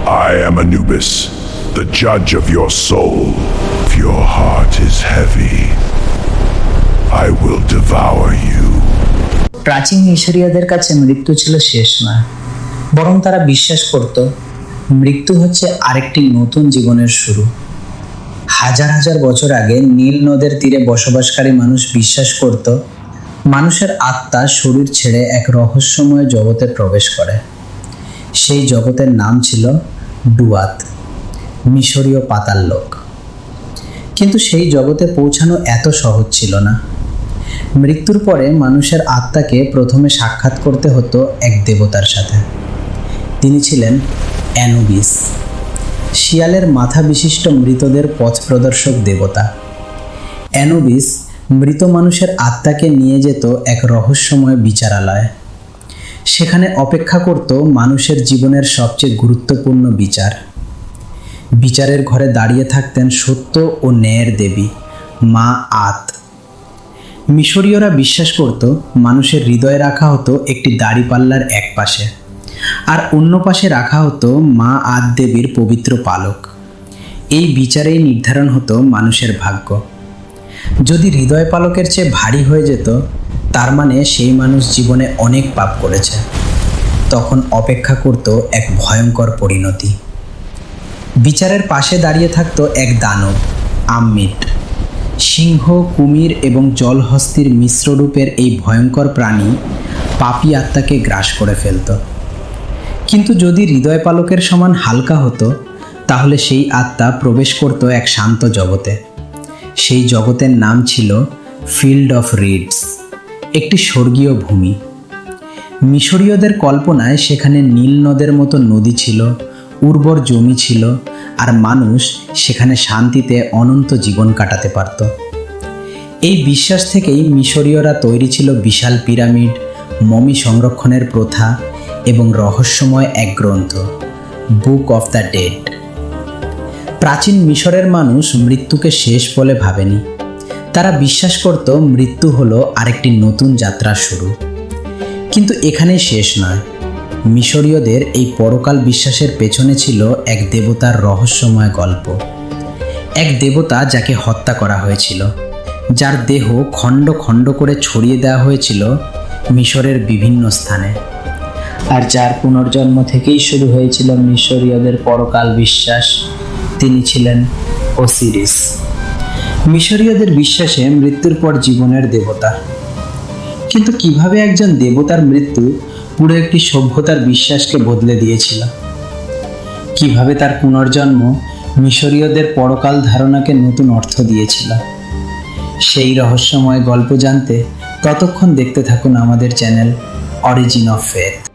I am Anubis, the judge of your soul. If your heart is heavy, I will devour you. প্রাচীন মিশরীয়দের কাছে মৃত্যু ছিল শেষ নয়, বরং তারা বিশ্বাস করত মৃত্যু হচ্ছে আরেকটি নতুন জীবনের শুরু। হাজার হাজার বছর আগে নীল নদের তীরে বসবাসকারী মানুষ বিশ্বাস করত মানুষের আত্মা শরীর ছেড়ে এক রহস্যময় জগতে প্রবেশ করে। সেই জগতের নাম ছিল ডুয়াত, মিশরীয় পাতাল লোক। কিন্তু সেই জগতে পৌঁছানো এত সহজ ছিল না। মৃত্যুর পরে মানুষের আত্মাকে প্রথমে সাক্ষাৎ করতে হতো এক দেবতার সাথে। তিনি ছিলেন অ্যানুবিস, শিয়ালের মাথা বিশিষ্ট মৃতদের পথ প্রদর্শক দেবতা। অ্যানুবিস মৃত মানুষের আত্মাকে নিয়ে যেত এক রহস্যময় বিচারালয়ে। সেখানে অপেক্ষা করত মানুষের জীবনের সবচেয়ে গুরুত্বপূর্ণ বিচার। বিচারের ঘরে দাঁড়িয়ে থাকতেন সত্য ও ন্যায়ের দেবী মা আত। মিশরীয়রা বিশ্বাস করত মানুষের হৃদয়ে রাখা হতো একটি দাড়িপাল্লার এক পাশে, আর অন্য পাশে রাখা হতো মা আদ দেবীর পবিত্র পালক। এই বিচারেই নির্ধারণ হতো মানুষের ভাগ্য। যদি হৃদয় পালকের চেয়ে ভারী হয়ে যেত, তার মানে সেই মানুষ জীবনে অনেক পাপ করেছে। তখন অপেক্ষা করত এক ভয়ঙ্কর পরিণতি। বিচারের পাশে দাঁড়িয়ে থাকতো এক দানব, আম্মিট। সিংহ, কুমির এবং জলহস্তির মিশ্ররূপের এই ভয়ঙ্কর প্রাণী পাপী আত্মাকে গ্রাস করে ফেলত। কিন্তু যদি হৃদয় পালকের সমান হালকা হতো, তাহলে সেই আত্মা প্রবেশ করত এক শান্ত জগতে। সেই জগতের নাম ছিল ফিল্ড অফ রিডস, একটি স্বর্গীয় ভূমি। মিশরীয়দের কল্পনায় সেখানে নীল নদের মতো নদী ছিল, উর্বর জমি ছিল, আর মানুষ সেখানে শান্তিতে অনন্ত জীবন কাটাতে পারত। এই বিশ্বাস থেকেই মিশরীয়রা তৈরি ছিল বিশাল পিরামিড, মমি সংরক্ষণের প্রথা এবং রহস্যময় এক গ্রন্থ, বুক অফ দ্য ডেড। প্রাচীন মিশরের মানুষ মৃত্যুকে শেষ বলে ভাবেনি। তারা বিশ্বাস করত মৃত্যু হলো আরেকটি নতুন যাত্রার শুরু। কিন্তু এখানেই শেষ নয়। মিশরীয়দের এই পরকাল বিশ্বাসের পেছনে ছিল এক দেবতার রহস্যময় গল্প। এক দেবতা যাকে হত্যা করা হয়েছিল, যার দেহ খণ্ড খণ্ড করে ছড়িয়ে দেওয়া হয়েছিল মিশরের বিভিন্ন স্থানে, আর যার পুনর্জন্ম থেকেই শুরু হয়েছিল মিশরীয়দের পরকাল বিশ্বাস। তিনি ছিলেন ওসিরিস। মিশরীয়দের বিশ্বাসে মৃত্যুর পর জীবনের দেবতা। কিন্তু কিভাবে একজন দেবতার মৃত্যু পুরো একটি সভ্যতার বিশ্বাসকে বদলে দিয়েছিল? কিভাবে তার পুনর্জন্ম মিশরীয়দের পরকাল ধারণাকে নতুন অর্থ দিয়েছিল? সেই রহস্যময় গল্প জানতে ততক্ষণ দেখতে থাকুন আমাদের চ্যানেল অরিজিন অফ ফেথ।